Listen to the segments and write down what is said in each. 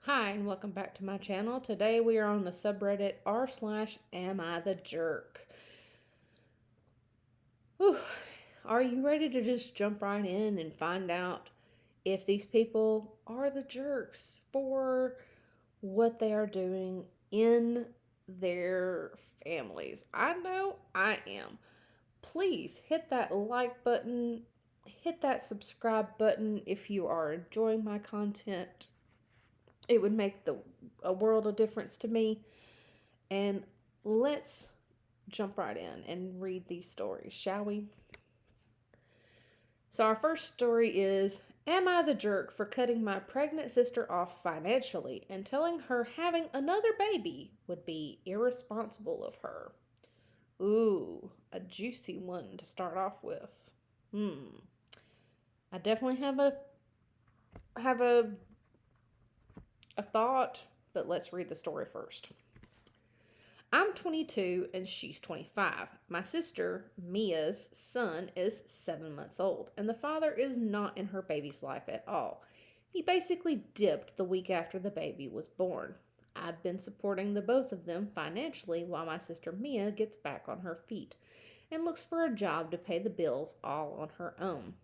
Hi, and welcome back to my channel. Today we are on the subreddit r/am I the jerk. Whew. Are you ready to just jump right in and find out if these people are the jerks for what they are doing in their families? I know I am. Please hit that like button, hit that subscribe button if you are enjoying my content. It would make a world of difference to me. And let's jump right in and read these stories, shall we? So, our first story is: Am I the jerk for cutting my pregnant sister off financially and telling her having another baby would be irresponsible of her? Ooh, a juicy one to start off with. I definitely have a thought, but let's read the story first. I'm 22 and she's 25. My sister, Mia's son, is 7 months old, and the father is not in her baby's life at all. He basically dipped the week after the baby was born. I've been supporting the both of them financially while my sister Mia gets back on her feet and looks for a job to pay the bills all on her own.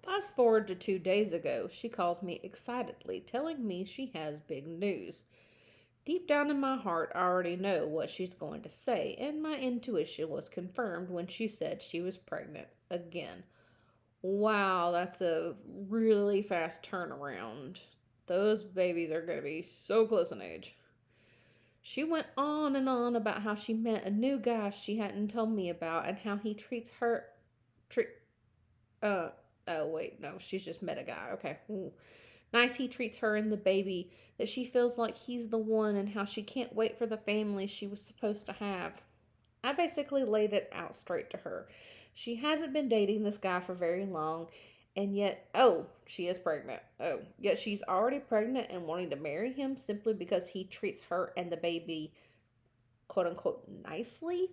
Fast forward to 2 days ago, she calls me excitedly, telling me she has big news. Deep down in my heart, I already know what she's going to say, and my intuition was confirmed when she said she was pregnant again. Wow, that's a really fast turnaround. Those babies are going to be so close in age. She went on and on about how she met a new guy she hadn't told me about and how he treats her. Treat. Oh, wait, no, she's just met a guy. Okay. Ooh. Nice he treats her and the baby, that she feels like he's the one, and how she can't wait for the family she was supposed to have. I basically laid it out straight to her. She hasn't been dating this guy for very long, and yet, she is pregnant. Yet she's already pregnant and wanting to marry him simply because he treats her and the baby, quote unquote, nicely.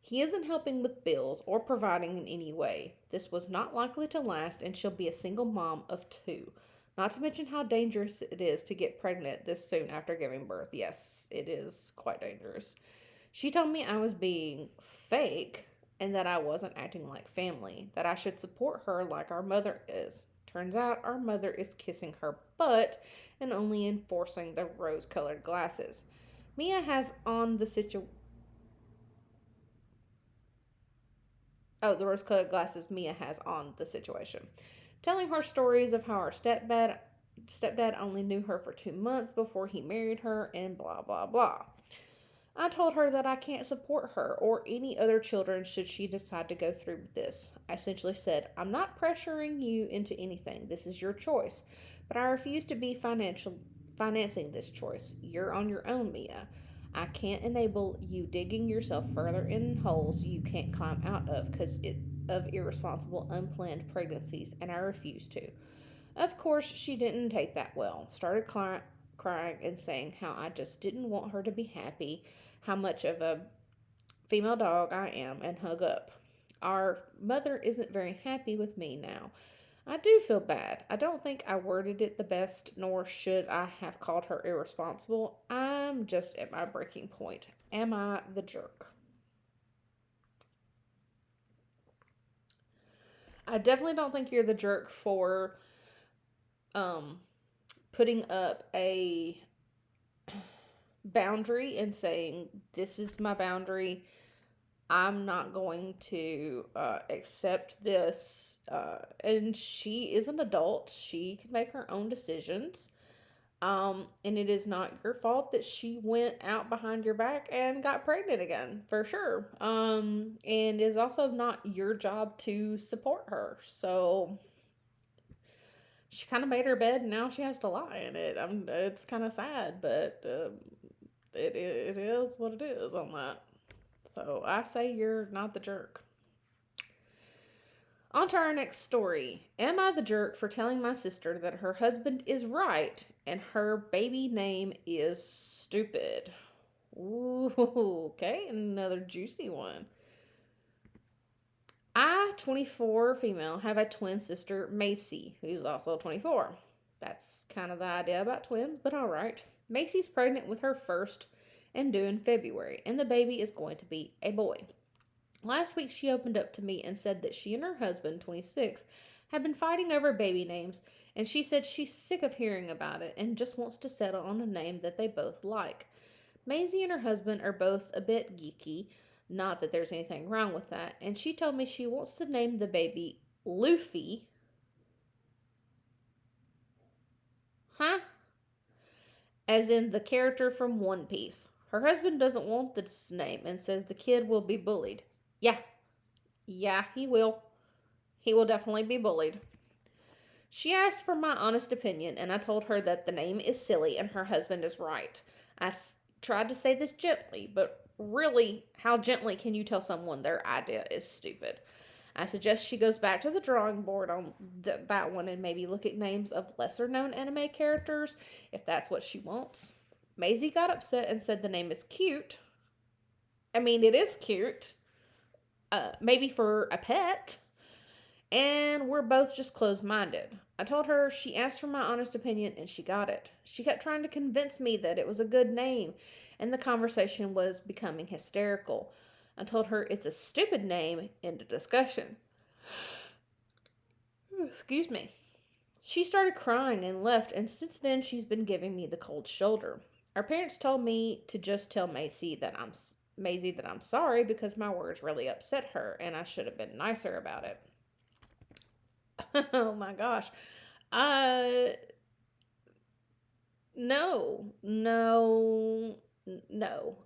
He isn't helping with bills or providing in any way. This was not likely to last, and she'll be a single mom of two. Not to mention how dangerous it is to get pregnant this soon after giving birth. Yes, it is quite dangerous. She told me I was being fake and that I wasn't acting like family, that I should support her like our mother is. Turns out our mother is kissing her butt and only enforcing the rose colored glasses. Mia has on the situation. Oh, the rose colored glasses Mia has on the situation. Telling her stories of how her stepdad only knew her for 2 months before he married her, and blah blah blah. I told her that I can't support her or any other children should she decide to go through with this. I essentially said, I'm not pressuring you into anything. This is your choice. But I refuse to be financing this choice. You're on your own, Mia. I can't enable you digging yourself further in holes you can't climb out of because of irresponsible, unplanned pregnancies, and I refuse to. Of course, she didn't take that well. Started crying and saying how I just didn't want her to be happy, how much of a female dog I am, and hung up. Our mother isn't very happy with me now. I do feel bad. I don't think I worded it the best, nor should I have called her irresponsible. I'm just at my breaking point. Am I the jerk? I definitely don't think you're the jerk for um, putting up a boundary and saying, this is my boundary. I'm not going to accept this. And she is an adult. She can make her own decisions. And it is not your fault that she went out behind your back and got pregnant again, for sure. And it's also not your job to support her. So she kind of made her bed and now she has to lie in it. It's kind of sad, but it is what it is on that. So I say you're not the jerk. On to our next story. Am I the jerk for telling my sister that her husband is right and her baby name is stupid? Ooh, okay, another juicy one. I, 24 female, have a twin sister, Macy, who's also 24. That's kind of the idea about twins, but all right. Macy's pregnant with her first and due in February, and the baby is going to be a boy. Last week, she opened up to me and said that she and her husband, 26, have been fighting over baby names, and she said she's sick of hearing about it and just wants to settle on a name that they both like. Maisie and her husband are both a bit geeky, not that there's anything wrong with that, and she told me she wants to name the baby Luffy. Huh? As in the character from One Piece. Her husband doesn't want this name and says the kid will be bullied. Yeah, yeah, he will. He will definitely be bullied. She asked for my honest opinion, and I told her that the name is silly and her husband is right. Tried to say this gently, but really, how gently can you tell someone their idea is stupid? I suggest she goes back to the drawing board on that one and maybe look at names of lesser known anime characters if that's what she wants. Maisie got upset and said the name is cute. I mean, it is cute. Maybe for a pet. And we're both just closed minded. I told her she asked for my honest opinion and she got it. She kept trying to convince me that it was a good name, and the conversation was becoming hysterical. I told her it's a stupid name. End of discussion. Excuse me. She started crying and left, and since then she's been giving me the cold shoulder. Our parents told me to just tell Maisie that I'm sorry because my words really upset her and I should have been nicer about it. Oh my gosh. Uh no. No. No.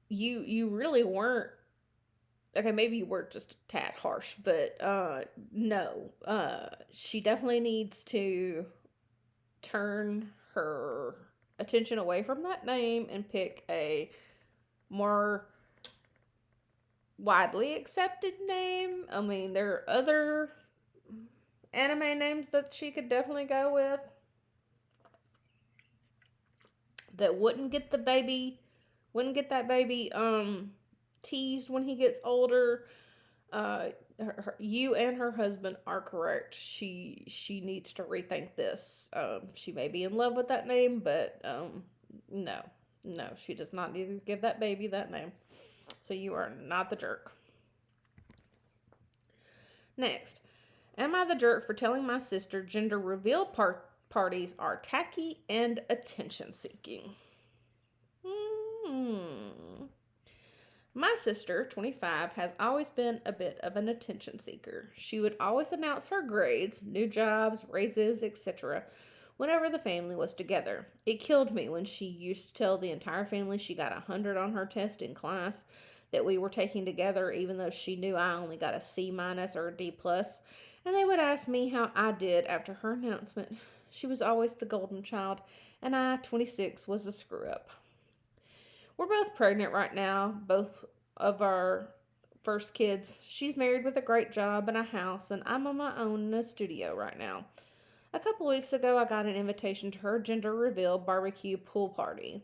You really weren't. Okay, maybe you were just a tad harsh, but no. She definitely needs to turn her attention away from that name and pick a more widely accepted name. I mean, there are other anime names that she could definitely go with that wouldn't get that baby teased when he gets older. You and her husband are correct. She needs to rethink this. She may be in love with that name, but no, no, she does not need to give that baby that name. So you are not the jerk. Next, am I the jerk for telling my sister gender reveal parties are tacky and attention seeking? My sister, 25, has always been a bit of an attention seeker. She would always announce her grades, new jobs, raises, etc. whenever the family was together. It killed me when she used to tell the entire family she got 100 on her test in class that we were taking together, even though she knew I only got a C minus or a D plus. And they would ask me how I did after her announcement. She was always the golden child, and I, 26, was a screw up. We're both pregnant right now, both of our first kids. She's married with a great job and a house, and I'm on my own in a studio right now. A couple weeks ago, I got an invitation to her gender reveal barbecue pool party.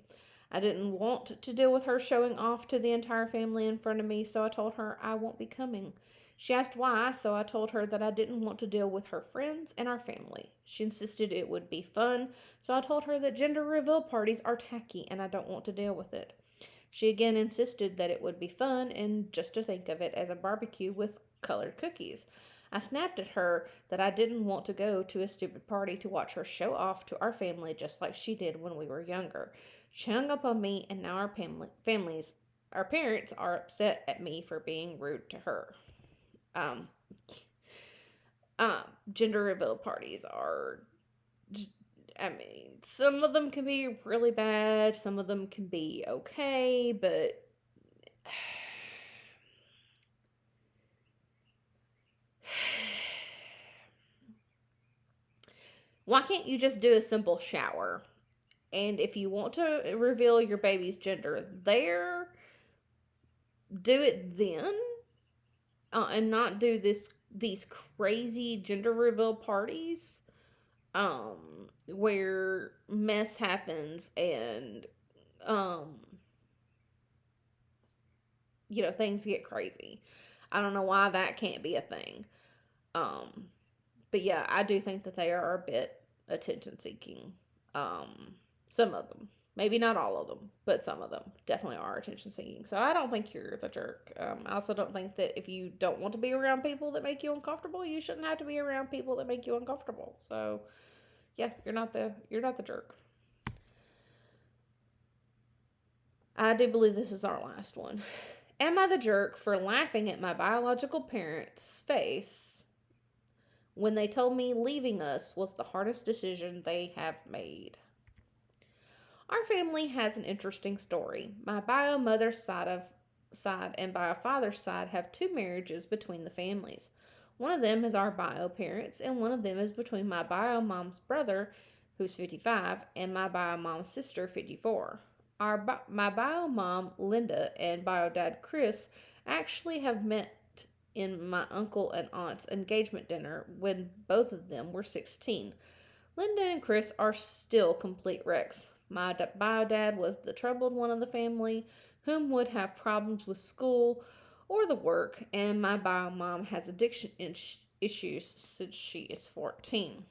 I didn't want to deal with her showing off to the entire family in front of me, so I told her I won't be coming. She asked why, so I told her that I didn't want to deal with her friends and our family. She insisted it would be fun, so I told her that gender reveal parties are tacky and I don't want to deal with it. She again insisted that it would be fun and just to think of it as a barbecue with colored cookies. I snapped at her that I didn't want to go to a stupid party to watch her show off to our family just like she did when we were younger. She hung up on me, and now our parents are upset at me for being rude to her. Um, Gender reveal parties are, I mean, some of them can be really bad, some of them can be okay, but why can't you just do a simple shower? And if you want to reveal your baby's gender there, do it then, and not do these crazy gender reveal parties where mess happens and things get crazy. I don't know why that can't be a thing. But yeah, I do think that they are a bit attention seeking. Some of them, maybe not all of them, but some of them definitely are attention seeking. So I don't think you're the jerk. I also don't think that if you don't want to be around people that make you uncomfortable, you shouldn't have to be around people that make you uncomfortable. So yeah, you're not the jerk. I do believe this is our last one. Am I the jerk for laughing at my biological parents' face when they told me leaving us was the hardest decision they have made? Our family has an interesting story. My bio mother's side and bio father's side have two marriages between the families. One of them is our bio parents, and one of them is between my bio mom's brother, who's 55, and my bio mom's sister, 54. My bio mom, Linda, and bio dad, Chris, actually have met in my uncle and aunt's engagement dinner when both of them were 16. Linda and Chris are still complete wrecks. My bio dad was the troubled one of the family, whom would have problems with school or the work, and my bio mom has addiction issues since she is 14.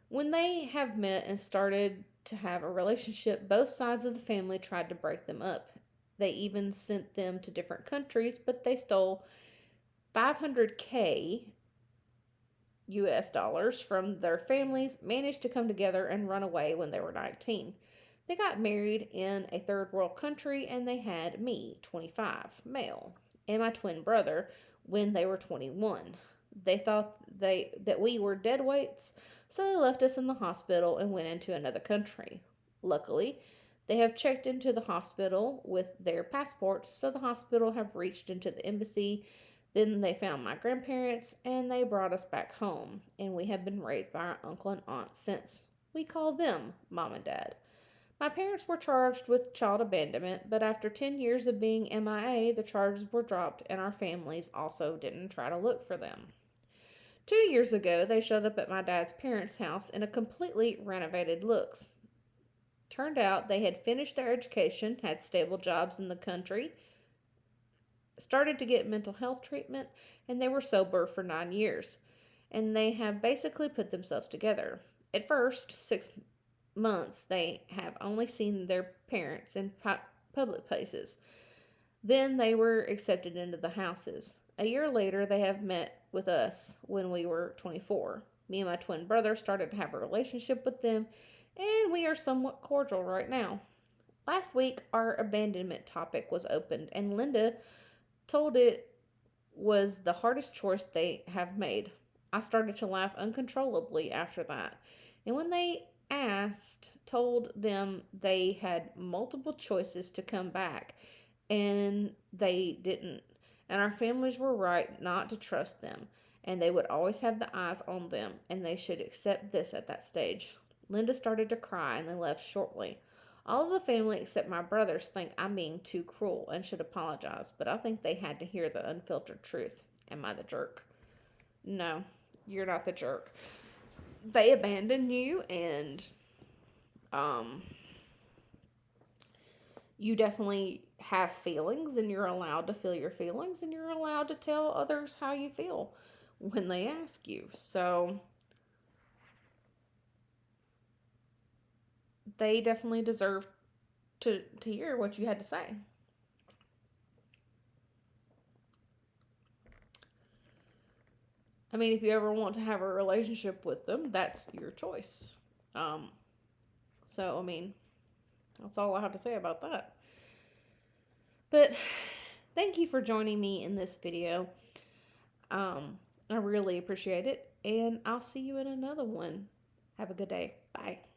When they have met and started to have a relationship, both sides of the family tried to break them up. They even sent them to different countries, but they stole 500K US dollars from their families, managed to come together and run away when they were 19. They got married in a third world country and they had me, 25, male, and my twin brother when they were 21. They thought that we were dead weights, so they left us in the hospital and went into another country. Luckily, they have checked into the hospital with their passports, so the hospital have reached into the embassy. Then they found my grandparents and they brought us back home, and we have been raised by our uncle and aunt since. We call them mom and dad. My parents were charged with child abandonment, but after 10 years of being MIA, the charges were dropped and our families also didn't try to look for them. 2 years ago, they showed up at my dad's parents' house in a completely renovated looks. Turned out they had finished their education, had stable jobs in the country, started to get mental health treatment, and they were sober for 9 years. And they have basically put themselves together. At first, 6 months, they have only seen their parents in public places. Then they were accepted into the houses. A year later, they have met with us when we were 24. Me and my twin brother started to have a relationship with them, and we are somewhat cordial right now. Last week, our abandonment topic was opened, and Linda told it was the hardest choice they have made. I started to laugh uncontrollably after that. And when they told them they had multiple choices to come back, and they didn't. And our families were right not to trust them, and they would always have the eyes on them, and they should accept this at that stage. Linda started to cry, and they left shortly. All of the family except my brothers think I'm being too cruel and should apologize, but I think they had to hear the unfiltered truth. Am I the jerk? No, you're not the jerk. They abandoned you, and um, you definitely have feelings, and you're allowed to feel your feelings, and you're allowed to tell others how you feel when they ask you. So they definitely deserve to hear what you had to say. I mean, if you ever want to have a relationship with them, that's your choice. Um, so, I mean, that's all I have to say about that. But thank you for joining me in this video. I really appreciate it, and I'll see you in another one. Have a good day. Bye.